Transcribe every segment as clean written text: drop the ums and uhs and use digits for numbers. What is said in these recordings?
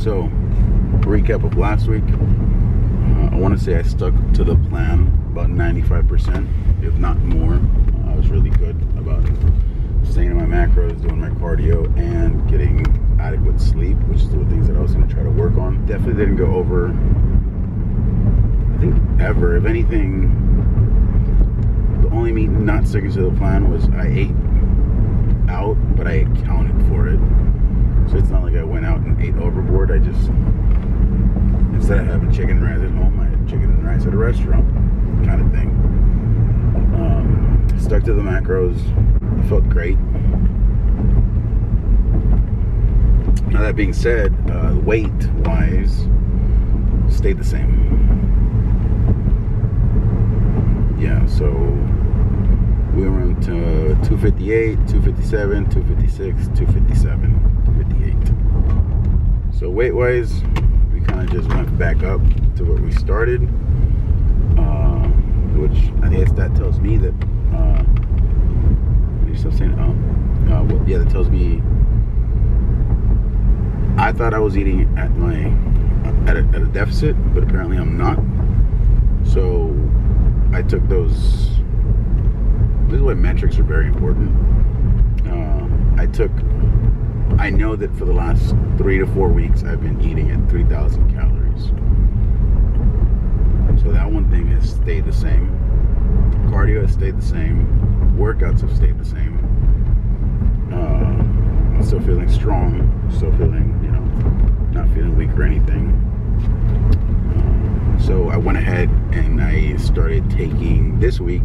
So, recap of last week. I want to say I stuck to the plan about 95%, if not more. I was really good about staying in my macros, doing my cardio, and getting adequate sleep, which is the things that I was going to try to work on. Definitely didn't go over, I think, ever. If anything, the only me not sticking to the plan was I ate out, but I accounted for it. So it's not like I went out and ate overboard. I just, instead of having chicken and rice at home, I had chicken and rice at a restaurant, kind of thing. Stuck to the macros. It felt great. Now that being said, weight-wise, stayed the same. Yeah, so we went to 258, 257, 256, 257, 258. So weight-wise, we kind of just went back up to where we started, which I guess that tells me that, you're still saying, well, yeah, that tells me I thought I was eating at a deficit, but apparently I'm not. So I took those. This is why metrics are very important. I know that for the last 3 to 4 weeks I've been eating at 3,000 calories. So that one thing has stayed the same. Cardio has stayed the same. Workouts have stayed the same. I'm still feeling strong. Still feeling, not feeling weak or anything. So I went ahead and I started taking, this week,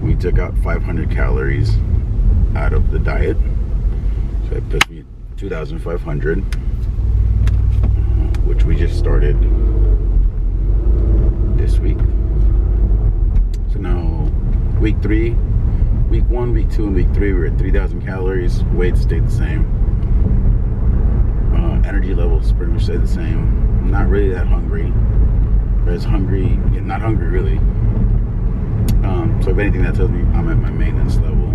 we took out 500 calories out of the diet. So it puts me at 2,500, which we just started this week. So now, week 1, week 2, and week 3, we were at 3,000 calories. Weight stayed the same. Energy levels pretty much stayed the same. I'm not really that hungry. Not hungry really. So if anything, that tells me I'm at my maintenance level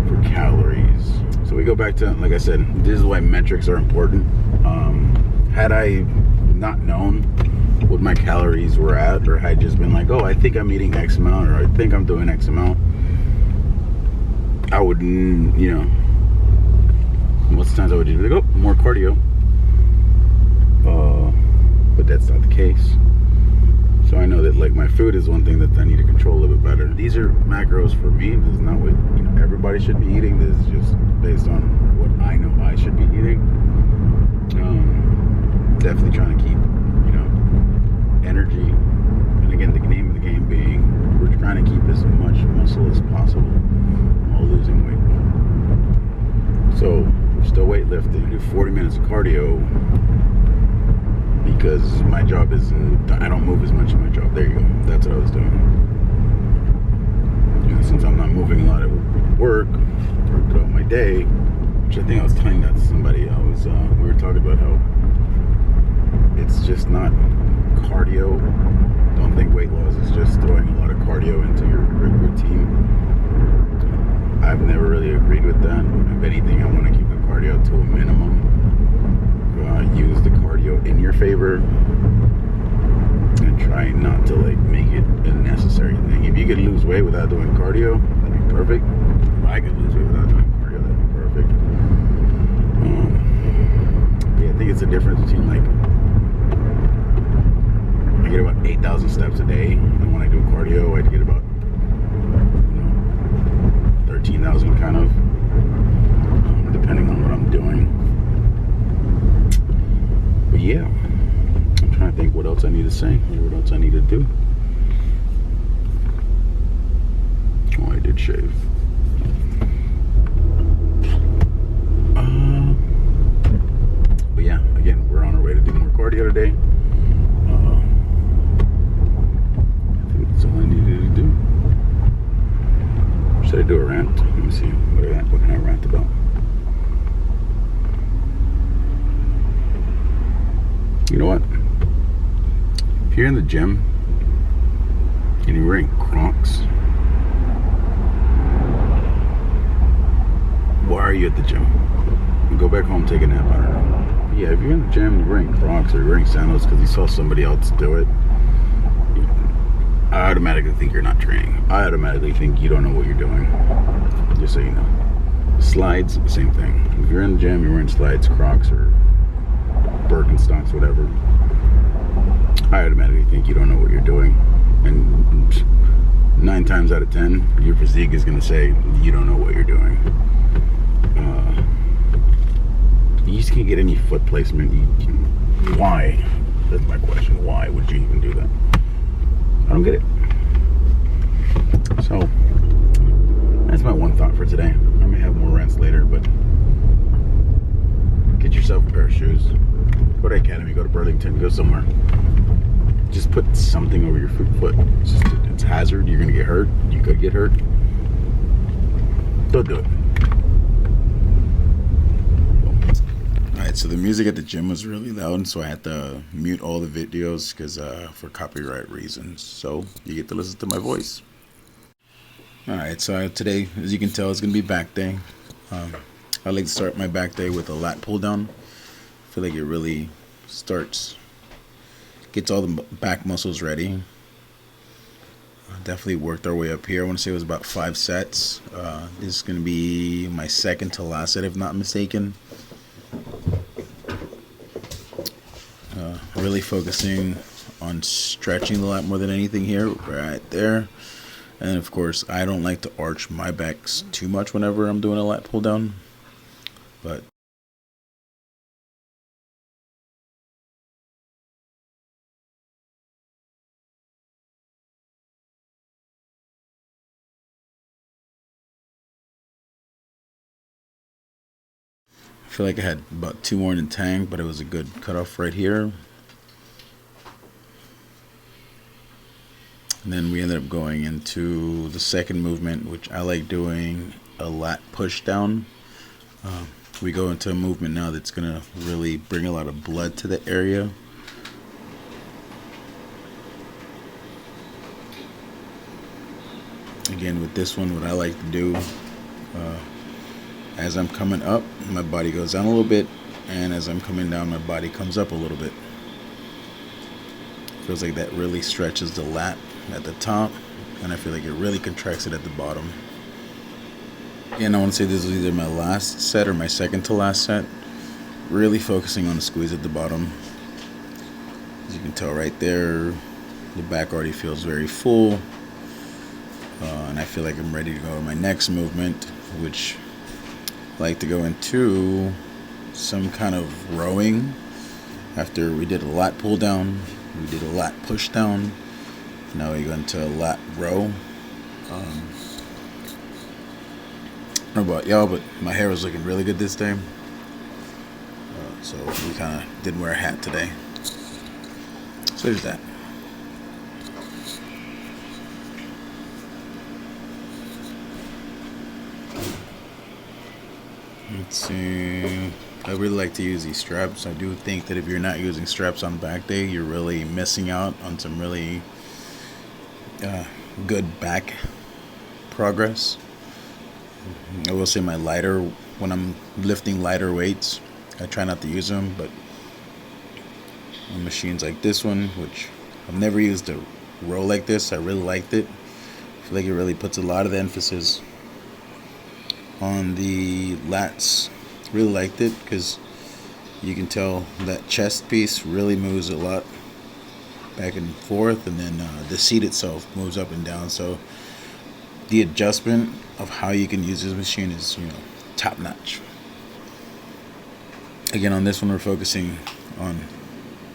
for calories. So we go back to, like I said, this is why metrics are important. Had I not known what my calories were at, or had I just been like, oh, I think I'm eating X amount, or I think I'm doing X amount, I would, most of the times I would just be like, oh, more cardio. But that's not the case. So I know that my food is one thing that I need to control a little bit better. These are macros for me. This is not what everybody should be eating. This is just based on what I know I should be eating. Definitely trying to keep energy. And again, the name of the game being, we're trying to keep as much muscle as possible while losing weight. So we're still weightlifting. I do 40 minutes of cardio because my job isn't, I don't move as much in my job. There you go. That's what I was doing. Since I'm not moving a lot at work or throughout my day, which I think I was telling that to somebody, we were talking about how it's just not cardio. Don't think weight loss is just throwing a lot of cardio into your routine. I've never really agreed with that. If anything, I want to keep the cardio to a minimum. Use the cardio in your favor and try not to make it a necessary thing. If you could lose weight without doing cardio, that'd be perfect. If I could lose weight without doing cardio, that'd be perfect. I think it's a difference between I get about 8,000 steps a day, and when I do cardio, I get about 13,000 kind of, depending on what I'm doing. But yeah, I'm trying to think what else I need to say, what else I need to do. Oh, I did shave. But yeah, again, we're on our way to do more cardio today. I think that's all I needed to do. Should I do a rant? Let me see. What can I rant about? You know what? If you're in the gym and you're wearing Crocs, why are you at the gym? You go back home, take a nap. I don't know. Yeah, if you're in the gym, you're wearing Crocs or you're wearing sandals because you saw somebody else do it, I automatically think you're not training. I automatically think you don't know what you're doing. Just so you know. Slides, same thing. If you're in the gym, you're wearing slides, Crocs, or Birkenstocks, whatever, I automatically think you don't know what you're doing. And 9 times out of 10, your physique is going to say you don't know what you're doing. You just can't get any foot placement. Why? That's my question. Why would you even do that? I don't get it. So, that's my one thought for today. I may have more rants later, but get yourself a pair of shoes. Go to Academy, go to Burlington, go somewhere. Just put something over your foot. It's a hazard. You're going to get hurt. You could get hurt. Don't do it. Alright, so the music at the gym was really loud, so I had to mute all the videos because for copyright reasons. So you get to listen to my voice. Alright, so today, as you can tell, it's going to be back day. I like to start my back day with a lat pull down. I feel like it really gets all the back muscles ready. Definitely worked our way up here. I want to say it was about 5 sets. This is going to be my second to last set, if not mistaken. Really focusing on stretching the lat more than anything here, right there. And of course, I don't like to arch my backs too much whenever I'm doing a lat pull down, but I feel like I had about 2 more in the tank, but it was a good cutoff right here. And then we ended up going into the second movement, which I like doing a lat push down. We go into a movement now that's going to really bring a lot of blood to the area. Again, with this one, what I like to do, as I'm coming up, my body goes down a little bit, and as I'm coming down, my body comes up a little bit. Feels like that really stretches the lat at the top, and I feel like it really contracts it at the bottom. And I want to say this is either my last set or my second to last set. Really focusing on the squeeze at the bottom. As you can tell right there, the back already feels very full. And I feel like I'm ready to go to my next movement, which I like to go into some kind of rowing. After we did a lat pull down, we did a lat push down. Now we go into a lat row. I don't know about y'all, but my hair was looking really good this day. So we kind of didn't wear a hat today. So there's that. Let's see. I really like to use these straps. I do think that if you're not using straps on back day, you're really missing out on some really good back progress. I will say when I'm lifting lighter weights, I try not to use them, but on machines like this one, which I've never used a row like this, I really liked it. I feel like it really puts a lot of the emphasis on the lats. Really liked it because you can tell that chest piece really moves a lot back and forth, and then the seat itself moves up and down. So the adjustment of how you can use this machine is, top notch. Again, on this one, we're focusing on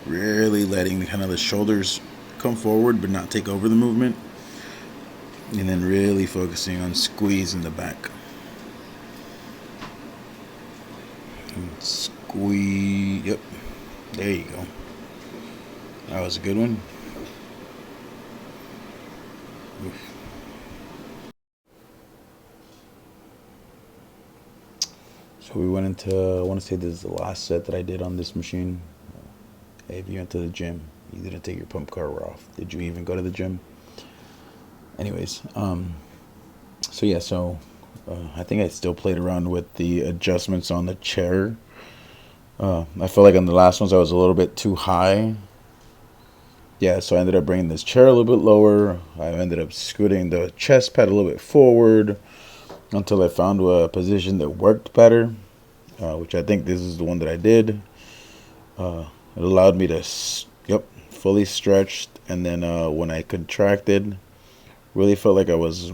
really letting kind of the shoulders come forward but not take over the movement, and then really focusing on squeeze in the back. And squeeze. Yep, there you go. That was a good one. Oof. So we went into, I want to say this is the last set that I did on this machine. Hey, if you went to the gym, you didn't take your pump cover off. Did you even go to the gym? Anyways, so I think I still played around with the adjustments on the chair. I feel like on the last ones I was a little bit too high. Yeah, so I ended up bringing this chair a little bit lower. I ended up scooting the chest pad a little bit forward until I found a position that worked better, which I think this is the one that I did. It allowed me to, yep, fully stretched. And then when I contracted, really felt like I was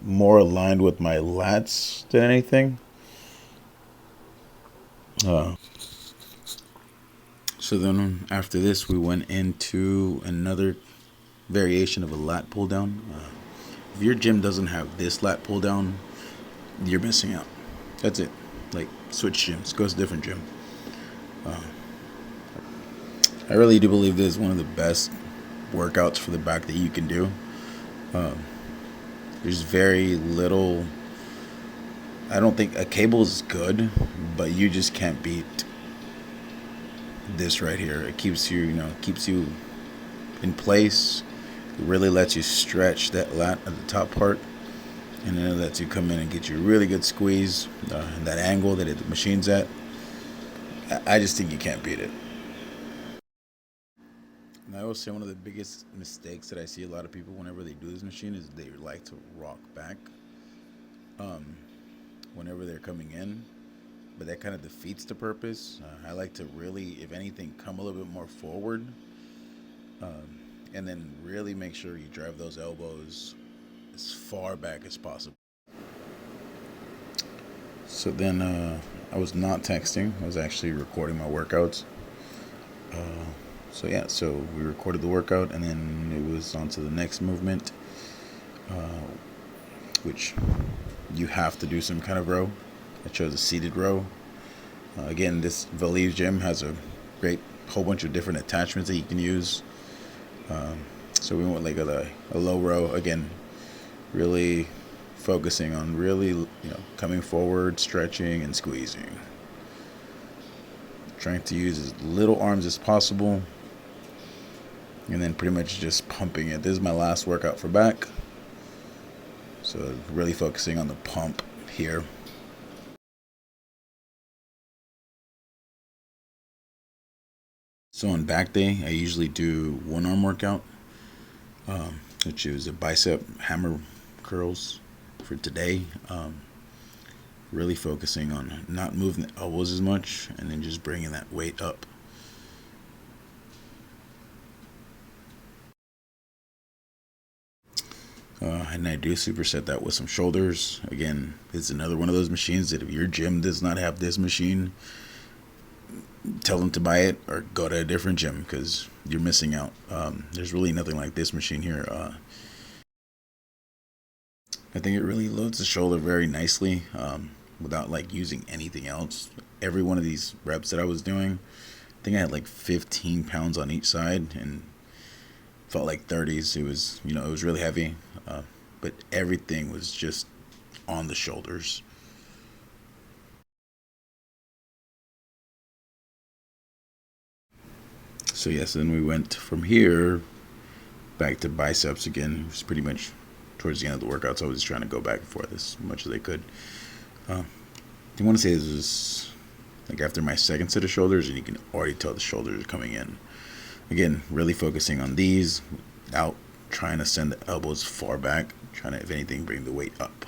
more aligned with my lats than anything. Uh, so then after this, we went into another variation of a lat pull down. If your gym doesn't have this lat pull down, you're missing out. That's it. Like, switch gyms, go to a different gym. I really do believe this is one of the best workouts for the back that you can do. There's very little. I don't think a cable is good, but you just can't beat this right here. It keeps you, keeps you in place. It really lets you stretch that lat at the top part, and then it lets you come in and get you a really good squeeze. And that angle that the machine's at, I just think you can't beat it. And I always say one of the biggest mistakes that I see a lot of people whenever they do this machine is they like to rock back whenever they're coming in, but that kind of defeats the purpose. I like to really, if anything, come a little bit more forward, and then really make sure you drive those elbows as far back as possible. So then I was not texting. I was actually recording my workouts. So we recorded the workout, and then it was on to the next movement, which you have to do some kind of row. I chose a seated row. Again, this Valive gym has a great whole bunch of different attachments that you can use. So we went like a low row. Again, really focusing on really, coming forward, stretching, and squeezing. Trying to use as little arms as possible. And then pretty much just pumping it. This is my last workout for back. So really focusing on the pump here. So on back day, I usually do one arm workout, which is a bicep hammer curls for today. Really focusing on not moving the elbows as much, and then just bringing that weight up. And I do superset that with some shoulders. Again, it's another one of those machines that if your gym does not have this machine, tell them to buy it or go to a different gym, because you're missing out. There's really nothing like this machine here. I think it really loads the shoulder very nicely without like using anything else. Every one of these reps that I was doing, I think I had like 15 pounds on each side, and felt like 30s. It was, it was really heavy, but everything was just on the shoulders. So yes, then we went from here back to biceps again. It was pretty much towards the end of the workout, so I was just trying to go back and forth as much as I could. I want to say this was like after my second set of shoulders, and you can already tell the shoulders are coming in. Again, really focusing on these, out, trying to send the elbows far back, trying to, if anything, bring the weight up.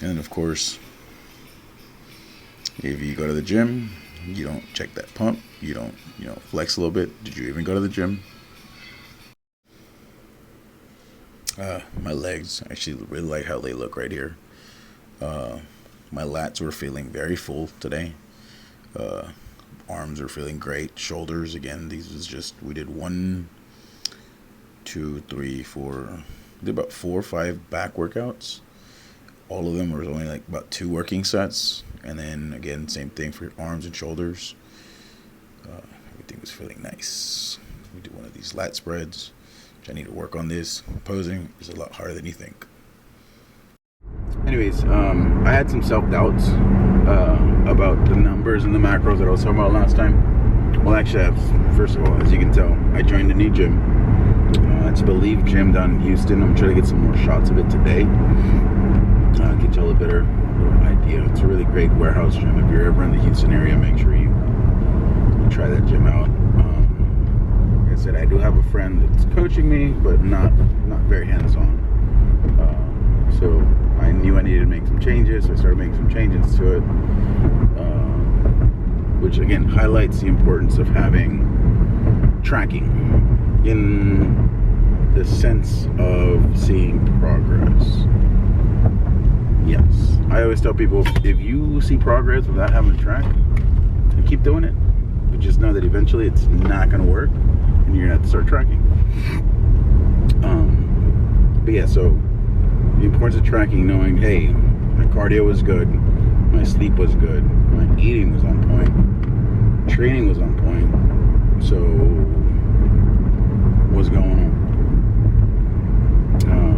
And of course, if you go to the gym, you don't check that pump, you don't, flex a little bit. Did you even go to the gym? My legs, actually really like how they look right here. My lats were feeling very full today. Arms are feeling great. Shoulders, again, these was just, we did 1, 2, 3, 4, did about 4 or 5 back workouts. All of them were only like about 2 working sets. And then again, same thing for arms and shoulders. Everything was feeling nice. We did one of these lat spreads, which I need to work on this. Posing is a lot harder than you think. Anyways, I had some self-doubts about the numbers and the macros that I was talking about last time. Well, actually, first of all, as you can tell, I joined a new gym. It's Valive Gym down in Houston. I'm trying to get some more shots of it today. Get y'all a better idea. It's a really great warehouse gym. If you're ever in the Houston area, make sure you try that gym out. Like I said, I do have a friend that's coaching me, but not very hands-on. So I knew I needed to make some changes. So I started making some changes to it, which again highlights the importance of having tracking in the sense of seeing progress. Yes, I always tell people, if you see progress without having to track, then keep doing it. But just know that eventually it's not going to work, and you're going to have to start tracking. But yeah, so the importance of tracking, knowing, hey, my cardio was good, my sleep was good, my eating was on point, training was on point. So what's going on?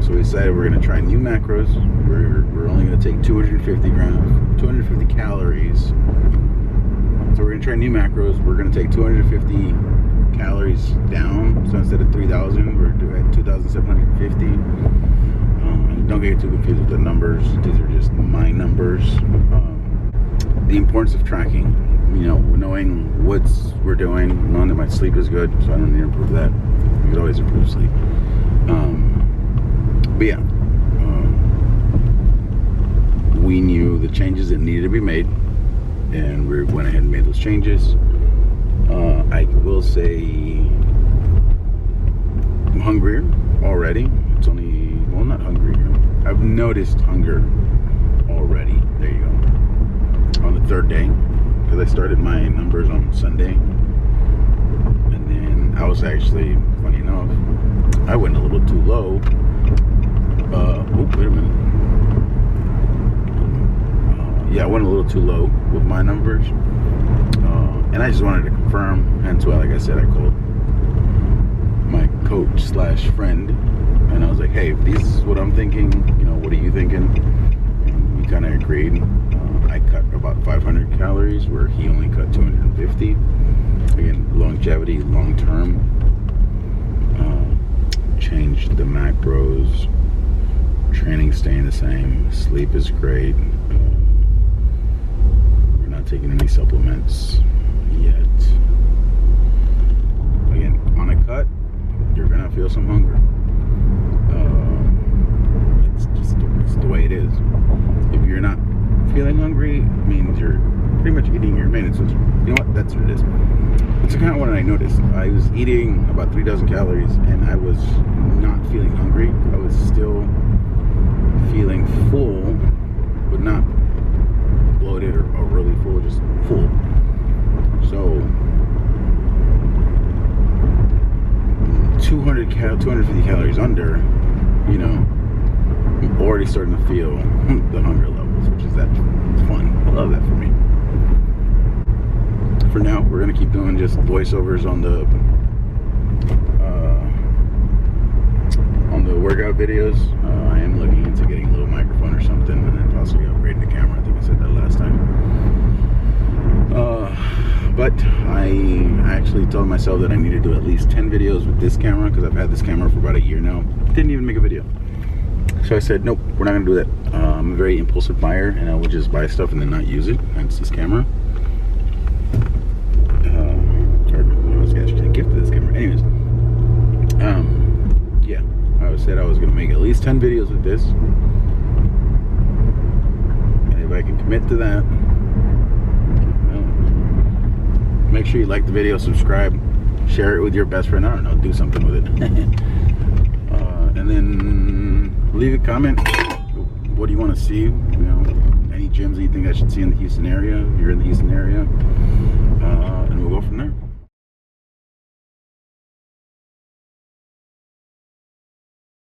So we decided we're going to try new macros. We're only going to take 250 calories. So we're going to try new macros. We're going to take 250 calories down. So instead of 3,000, we're doing 2,750. Don't get too confused with the numbers. These are just my numbers. The importance of tracking, knowing what we're doing, knowing that my sleep is good, so I don't need to improve that. You could always improve sleep. But yeah, we knew the changes that needed to be made, and we went ahead and made those changes. I will say I'm hungrier already. It's only, well, not hungrier. I've noticed hunger already. There you go. On the third day, because I started my numbers on Sunday, and then I was actually, funny enough, I went a little too low. Wait a minute. Yeah, I went a little too low with my numbers, and I just wanted to confirm. Hence why, like I said, I called my coach / friend, and I was like, hey, if this is what I'm thinking, what are you thinking? And we kind of agreed. I cut about 500 calories where he only cut 250. Again, longevity, long term. Changed the macros. Training staying the same. Sleep is great. We're not taking any supplements yet. Again, on a cut, you're gonna feel some hunger. It's the way it is. If you're not feeling hungry, it means you're pretty much eating your maintenance. So, you know what? That's what it is. It's kind of what I noticed. I was eating about 3,000 calories, and I was not feeling hungry. I was still feeling full, but not bloated or really full, just full. So 250 calories under, I'm already starting to feel the hunger levels, which is fun. I love that for me. For now, we're gonna keep doing just voiceovers on the workout videos. I am looking into getting a little microphone or something, and then possibly upgrading the camera. I think I said that last time. But I actually told myself that I need to do at least 10 videos with this camera, because I've had this camera for about a year now. Didn't even make a video. So I said, nope, we're not gonna do that. I'm a very impulsive buyer, and I would just buy stuff and then not use it. That's this camera. I was actually gifted this camera. Anyways, yeah, I said I was gonna make at least 10 videos with this, and if I can commit to that, well, make sure you like the video, subscribe, share it with your best friend. I don't know, do something with it. And then leave a comment. What do you want to see? Any gyms that you think I should see in the Houston area, if you're in the Houston area, and we'll go from there.